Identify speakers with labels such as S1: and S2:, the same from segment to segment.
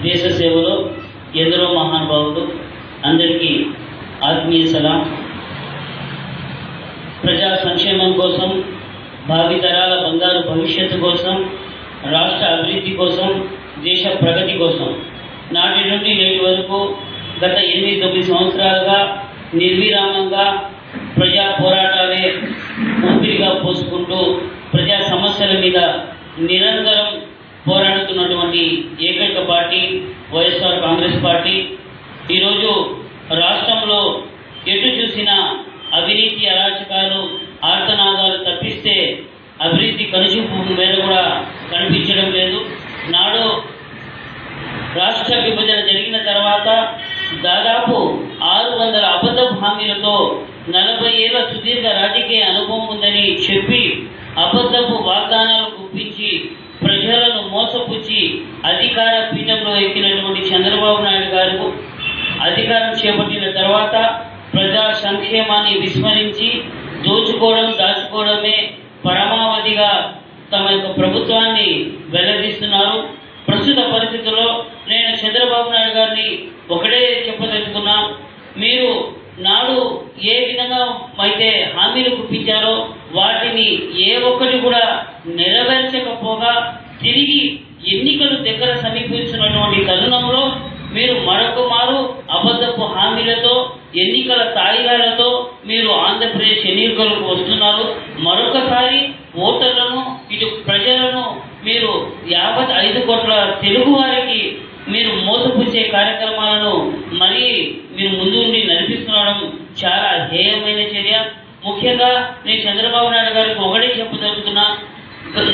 S1: దేశ సేవలో ఎందరో మహానుభావులు అందరికీ ఆత్మీయ సలాం. ప్రజా సంక్షేమం కోసం, భావితరాల బంగారు భవిష్యత్తు కోసం, రాష్ట్ర అభివృద్ధి కోసం, దేశ ప్రగతి కోసం నాటి నుండి నేటి వరకు గత 8-9 సంవత్సరాలుగా నిర్విరామంగా ప్రజా పోరాటాలే ఊపిరిగా పోసుకుంటూ ప్రజా సమస్యల మీద నిరంతరం పోరాడుతున్నటువంటి ఏకైక పార్టీ వైఎస్ఆర్ కాంగ్రెస్ పార్టీ. ఈరోజు రాష్ట్రంలో ఎటు చూసినా అవినీతి, అరాచకాలు, ఆర్తనాదాలు తప్పిస్తే అభివృద్ధి కనుచూపు మీద కూడా కనిపించడం లేదు. నాడు రాష్ట్ర విభజన జరిగిన తర్వాత దాదాపు 600 అబద్ధపు హామీలతో 40 ఏళ్ల సుదీర్ఘ రాజకీయ అనుభవం ఉందని చెప్పి అబద్ధపు వాగ్దానాలు గుప్పించి ప్రజలను మోసపుచ్చి అధికార పీఠంలో ఎక్కినటువంటి చంద్రబాబు నాయుడు గారు అధికారం చేపట్టిన తర్వాత ప్రజా సంక్షేమాన్ని విస్మరించి దోచుకోవడం, దాచుకోవడమే పరమావధిగా తమ యొక్క ప్రభుత్వాన్ని వెల్లడిస్తున్నారు. ప్రస్తుత పరిస్థితుల్లో నేను చంద్రబాబు నాయుడు గారిని ఒకటే చెప్పదలుచుకున్నా, మీరు నాడు ఏ విధంగా అయితే హామీలు గుప్పించారో వాటిని ఏ ఒక్కటి కూడా నెరవేర్చకపోగా తిరిగి ఎన్నికలు దగ్గర సమీపిస్తున్నటువంటి తరుణంలో మీరు మరొకమారు అబద్ధపు హామీలతో, ఎన్నికల తాయిలాలతో మీరు ఆంధ్రప్రదేశ్ ఎన్నికలకు వస్తున్నారు. మరొకసారి ఓటర్లను, ఇటు ప్రజలను మీరు 55 కోట్ల తెలుగు వారికి మీరు మోసపుచ్చే కార్యక్రమాలను మరీ మీరు ముందుండి నడిపిస్తుండడం చాలా హేయమైన చర్య. ముఖ్యంగా నేను చంద్రబాబు నాయుడు గారికి ఒకటే చెప్పదలుచుకున్నా,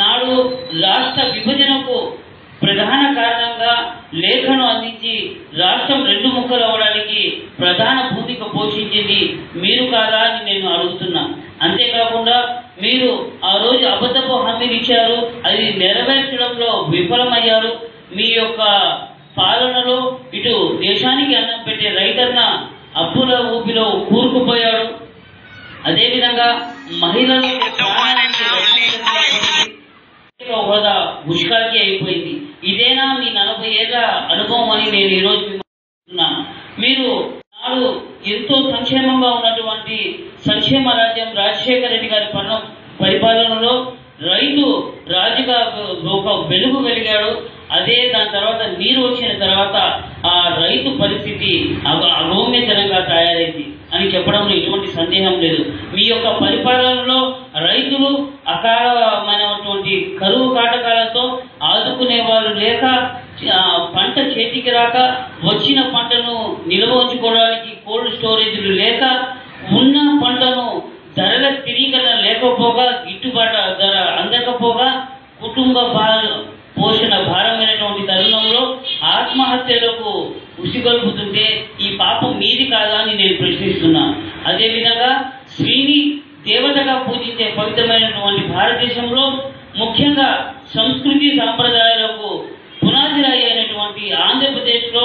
S1: నాడు రాష్ట్ర విభజనకు ప్రధాన కారణంగా లేఖను అందించి రాష్ట్రం 2 ముక్కలు అవ్వడానికి ప్రధాన భూమిక పోషించింది మీరు కాదా అని నేను అడుగుతున్నా. అంతేకాకుండా మీరు ఆ రోజు అబద్ధపు హామీలు ఇచ్చారు, అది నెరవేర్చడంలో విఫలమయ్యారు. మీ యొక్క పాలనలో ఇటు దేశానికి అన్నం పెట్టే రైతన్న అప్పుల ఊపిలో కూరుకుపోయాడు. అదేవిధంగా మహిళలు హోదా ముష్కాకి అయిపోయింది. ఇదేనా మీ 40 ఏళ్ల అనుభవం అని నేను ఈరోజు మీరు నాడు ఎంతో సంక్షేమంగా ఉన్నటువంటి సంక్షేమ రాజ్యం రాజశేఖర రెడ్డి గారి పరిపాలనలో రైతు రాజుగా ఒక వెలుగు వెలిగాడు. అదే దాని తర్వాత మీరు వచ్చిన తర్వాత ఆ రైతు పరిస్థితి అగమ్యతరంగా తయారైంది అని చెప్పడంలో ఎటువంటి సందేహం లేదు. మీ యొక్క పరిపాలనలో రైతులు అకాలమైనటువంటి కరువు కాటకాలతో ఆదుకునే వాళ్ళు లేక, పంట చేతికి రాక, వచ్చిన పంటను నిల్వ ఉంచుకోవడానికి కోల్డ్ స్టోరేజ్లు లేక, ఉన్న పంటను ధరల స్థిరీకరణ లేకపోగా, గిట్టుబాటు ధర అందకపోగా, కుటుంబ పోషణ భారమైనటువంటి తరుణంలో ఆత్మహత్యలకు ఉసిగొల్పుతుంటే ఈ పాపం మీది కాదా అని నేను ప్రశ్నిస్తున్నా. అదేవిధంగా స్త్రీని దేవతగా పూజించే పవిత్రమైనటువంటి భారతదేశంలో ముఖ్యంగా సంస్కృతి సాంప్రదాయాలకు పునాదిరాయి అయినటువంటి ఆంధ్రప్రదేశ్లో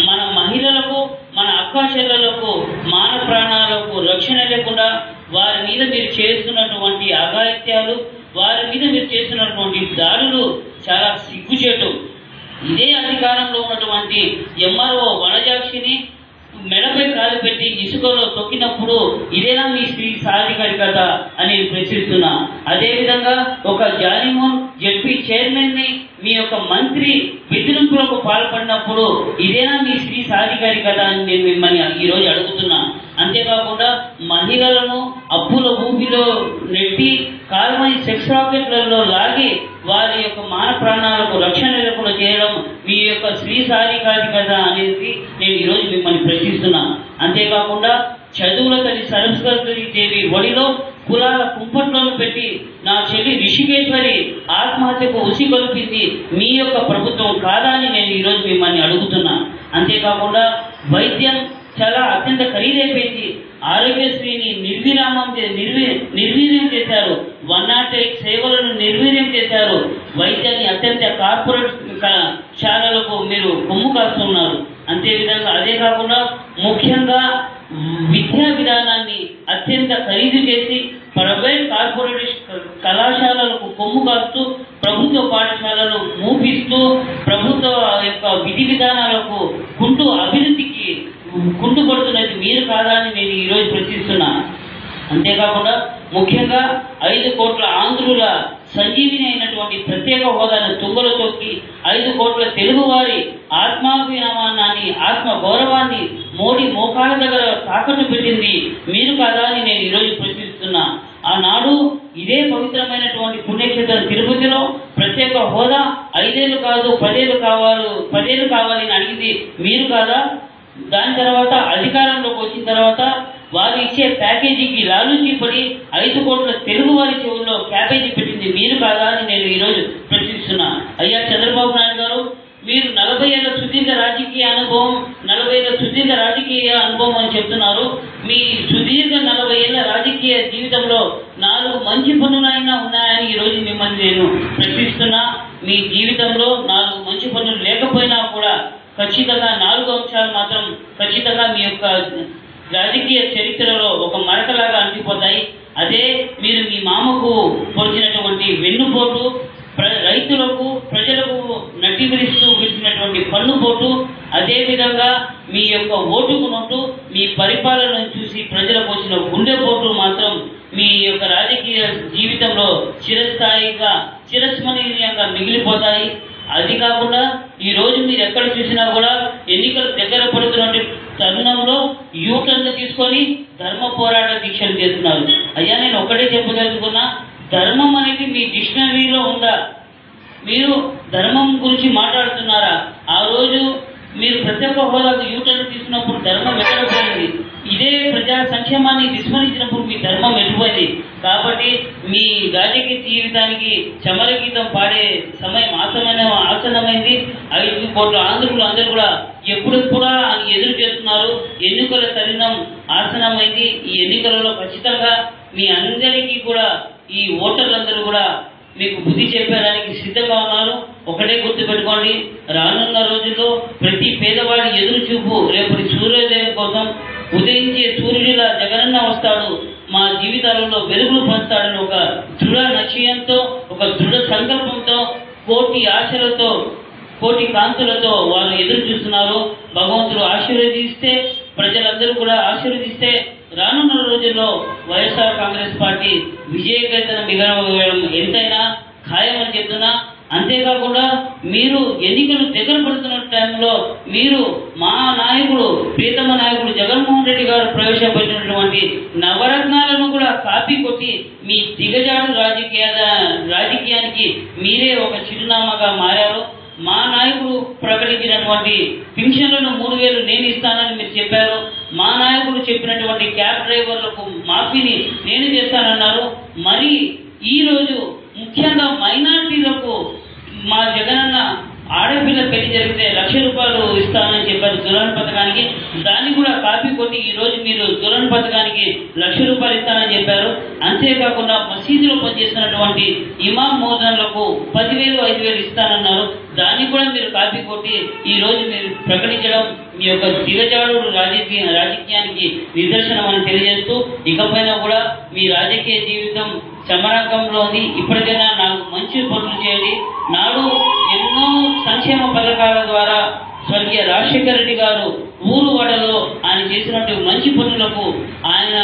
S1: మన మహిళలకు, మన అక్కాచెల్లెలకు మాన ప్రాణాలకు రక్షణ లేకుండా వారి మీద మీరు చేస్తున్నటువంటి అఘాయిత్యాలు, వారి మీద మీరు చేస్తున్నటువంటి దాడులు చాలా సిగ్గుచేటు. ఇదే అధికారంలో ఉన్నటువంటి ఎంఆర్ఓ వనజాక్షిని మెడపై కాలు పెట్టి ఇసుకలో తొక్కినప్పుడు ఇదేనా మీ స్త్రీ సాధికారికత అని ప్రశ్నిస్తున్నా. అదేవిధంగా ఒక జానిమోహన్ జడ్పీ చైర్మన్ ని మీ యొక్క మంత్రి బెదిరింపులకు పాల్పడినప్పుడు ఇదేనా మీ స్త్రీ సాధికారికత అని నేను మిమ్మల్ని ఈరోజు అడుగుతున్నా. అంతేకాకుండా మహిళలను అప్పుల ఊపిలో నెట్టి కాల్మని సెక్స్ రాకెట్లలో లాగి వారి యొక్క మాన ప్రాణాలకు రక్షణ లేకుండా చేయడం మీ యొక్క స్త్రీ సాధికారికత అనేది నేను ఈరోజు మిమ్మల్ని ప్రశ్నిస్తున్నా. అంతేకాకుండా చదువుల తల్లి సరస్వతి దేవి ఒడిలో కులాల కుంపట్లను పెట్టి నా చెల్లి రిషికేశ్వరి ఆత్మహత్యకు ఉసిగొల్పింది మీ యొక్క ప్రభుత్వం కాదా అని నేను ఈరోజు మిమ్మల్ని అడుగుతున్నా. అంతేకాకుండా వైద్యం చాలా అత్యంత ఖరీదైపోయింది. ఆరోగ్యశ్రీని నిర్వీర్యం చేశారు. 108 సేవలను నిర్వీర్యం చేశారు. వైద్యాన్ని అత్యంత కార్పొరేట్ శాలలకు మీరు కొమ్ము కాస్తున్నారు. అంతేవిధంగా అదే కాకుండా ముఖ్యంగా విద్యా విధానాన్ని అత్యంత ఖరీదు చేసి ప్రైవేట్ కార్పొరేట్ కళాశాలలకు కొమ్ము కాస్తూ ప్రభుత్వ పాఠశాలను మూపిస్తూ ప్రభుత్వ యొక్క విధి విధానాలకు అభివృద్ధికి కుంటుపడుతున్నది మీరు కాదా అని నేను ఈరోజు ప్రశ్నిస్తున్నా. అంతేకాకుండా ముఖ్యంగా 5 కోట్ల ఆంధ్రుల సంజీవిని అయినటువంటి ప్రత్యేక హోదాను తుంగలో తొక్కి 5 కోట్ల తెలుగువారి ఆత్మాభిమానాన్ని ఆత్మ గౌరవాన్ని మోడీ మోకాల దగ్గర తాకట్టు పెట్టింది మీరు కాదా అని నేను ఈరోజు ప్రశ్నిస్తున్నా. ఆనాడు ఇదే పవిత్రమైనటువంటి పుణ్యక్షేత్రం తిరుపతిలో ప్రత్యేక హోదా 5 ఏళ్ళు కాదు 10 ఏళ్ళు కావాలి అని అడిగింది మీరు కాదా? దాని తర్వాత అధికారంలోకి వచ్చిన తర్వాత వారు ఇచ్చే ప్యాకేజీకి లాలూచి పడి 5 కోట్ల తెలుగు వారి చెవుల్లో క్యాబేజీ పెట్టింది మీరు కాదా అని నేను ఈరోజు ప్రశ్నిస్తున్నా. అయ్యా చంద్రబాబు నాయుడు గారు, మీరు 40 ఏళ్ల సుదీర్ఘ రాజకీయ అనుభవం 40 ఏళ్ల సుదీర్ఘ రాజకీయ అనుభవం అని చెప్తున్నారు. మీ సుదీర్ఘ 40 ఏళ్ల రాజకీయ జీవితంలో 4 మంచి పనులైనా ఉన్నాయని ఈరోజు మిమ్మల్ని నేను ప్రశ్నిస్తున్నా. మీ జీవితంలో 4 మంచి పనులు లేకపోయినా కూడా ఖచ్చితంగా 4 అంశాలు మాత్రం ఖచ్చితంగా మీ యొక్క రాజకీయ చరిత్రలో ఒక మరకలాగా అంటిపోతాయి. అదే మీరు మీ మామకు పొడిచినటువంటి వెన్నుపోటు, రైతులకు ప్రజలకు నటివిరిస్తూ విడిచినటువంటి పన్నుపోటు, అదేవిధంగా మీ యొక్క ఓటుకు నోటు, మీ పరిపాలనను చూసి ప్రజలకు వచ్చిన గుండెపోటు మాత్రం మీ యొక్క రాజకీయ జీవితంలో చిరస్మరణీయంగా మిగిలిపోతాయి. అది కాకుండా ఈరోజు మీరు ఎక్కడ చూసినా కూడా ఎన్నికలు దగ్గర పడుతున్న తరుణంలో యూటర్న్ తీసుకొని ధర్మ పోరాట దీక్షలు చేస్తున్నారు. అయ్యా నేను ఒక్కటే చెప్పదలుచుకున్నా, ధర్మం అనేది మీ డిక్షనరీలో ఉందా? మీరు ధర్మం గురించి మాట్లాడుతున్నారా? ఆ రోజు మీరు ప్రత్యేక హోదాకు యూటర్న్ తీసుకున్నప్పుడు ధర్మం ఎక్కడ పోయింది? ఇదే ప్రజా సంక్షేమాన్ని విస్మరించినప్పుడు మీ ధర్మం ఎటుపోయింది? కాబట్టి మీ రాజకీయ జీవితానికి చమర గీతం పాడే సమయం ఆసన్నమైంది. 5 కోట్ల ఆంధ్రులు అందరూ కూడా ఎప్పుడెప్పుడా అని ఎదురు చేస్తున్నారు. ఎన్నికల తరుణం ఆసన్నమైంది. ఈ ఎన్నికలలో ఖచ్చితంగా మీ అందరికీ కూడా ఈ ఓటర్లందరూ కూడా మీకు బుద్ధి చెప్పడానికి సిద్ధంగా ఉన్నారు. ఒకటే గుర్తుపెట్టుకోండి, రానున్న రోజుల్లో ప్రతి పేదవాడి ఎదురు చూపు రేపటి సూర్యోదయం కోసం ఉదయించే సూర్యుడిలా జగనన్న వస్తాడు, మా జీవితాలలో వెలుగులు పంచుతాడని ఒక దృఢ నిశ్చయంతో, ఒక దృఢ సంకల్పంతో, కోటి ఆశలతో, కోటి కాంతులతో వాళ్ళు ఎదురు చూస్తున్నారు. భగవంతుడు ఆశీర్వదిస్తే, ప్రజలందరూ కూడా ఆశీర్వదిస్తే రానున్న రోజుల్లో వైఎస్ఆర్ కాంగ్రెస్ పార్టీ విజయకేతనం మిగలడం ఎంతైనా ఖాయమని చెప్తున్నా. అంతేకాకుండా మీరు ఎన్నికలు దగ్గర పడుతున్న టైంలో మీరు మా నాయకుడు ప్రీతమ నాయకుడు జగన్మోహన్ రెడ్డి గారు ప్రవేశపెట్టినటువంటి నవరత్నాలను కూడా కాపీ కొట్టి మీ దిగజాడు రాజకీయానికి మీరే ఒక చిరునామాగా మారారు. మా నాయకుడు ప్రకటించినటువంటి పింఛన్లను 3,000 నేను ఇస్తానని మీరు చెప్పారు. మా నాయకుడు చెప్పినటువంటి క్యాబ్ డ్రైవర్లకు మాఫీని నేను చేస్తానన్నారు. మరి ఈరోజు ముఖ్యంగా మైనారిటీలకు మా జగనన్న ఆడపిల్ల పెళ్లి జరిగితే 1,00,000 రూపాయలు ఇస్తానని చెప్పారు దుల్హన్ పథకానికి. దాన్ని కూడా కాపీ కొట్టి ఈరోజు మీరు దుల్హన్ పథకానికి 1,00,000 రూపాయలు ఇస్తానని చెప్పారు. అంతేకాకుండా మసీదులో పనిచేస్తున్నటువంటి ఇమాం మోదన్లకు 10,000 5,000 ఇస్తానన్నారు. దాన్ని కూడా మీరు కాపీ కొట్టి ఈరోజు మీరు ప్రకటించడం మీ యొక్క దిగజాడు రాజకీయానికి నిదర్శనం అని తెలియజేస్తూ, ఇకపైన కూడా మీ రాజకీయ జీవితం చమరంగంలో ఉంది. ఇప్పటికైనా నాకు మంచి పనులు చేయండి. నాడు ఎన్నో సంక్షేమ పథకాల ద్వారా స్వర్గీయ రాజశేఖర రెడ్డి గారు ఊరు వాడలో ఆయన చేసినటువంటి మంచి పనులకు ఆయన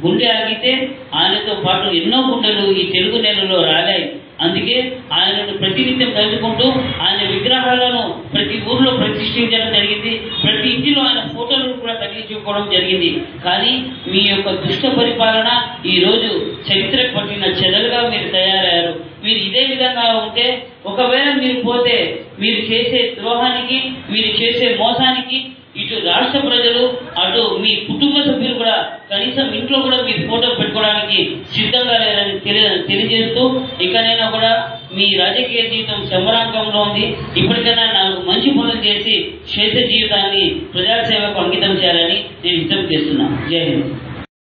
S1: గుండె ఆగితే ఆయనతో పాటు ఎన్నో గుండెలు ఈ తెలుగు నేలలో రాలాయి. అందుకే ఆయనను ప్రతినిత్యం తలుచుకుంటూ ఆయన విగ్రహాలను ప్రతి ఊర్లో ప్రతిష్ఠించడం జరిగింది. ప్రతి ఇంటిలో ఆయన ఫోటోలు కూడా తగిలించుకోవడం జరిగింది. కానీ మీ యొక్క దుష్ట పరిపాలన ఈరోజు చరిత్రకు పట్టిన చెదలుగా మీరు తయారయ్యారు. మీరు ఇదే విధంగా ఉంటే, ఒకవేళ మీరు పోతే మీరు చేసే ద్రోహానికి, మీరు చేసే మోసానికి ఇటు రాష్ట్ర ప్రజలు, అటు మీ కుటుంబ సభ్యులు కూడా కనీసం ఇంట్లో కూడా మీ ఫోటో పెట్టుకోవడానికి సిద్ధంగా లేరని తెలియజేస్తూ, ఇకనైనా కూడా మీ రాజకీయ జీవితం సంబరాంకంలో ఉంది. ఇప్పటికైనా నాకు మంచి పనులు చేసి శేష జీవితాన్ని ప్రజాసేవకు అంకితం చేయాలని నేను విజ్ఞప్తి చేస్తున్నాను. జై హింద్.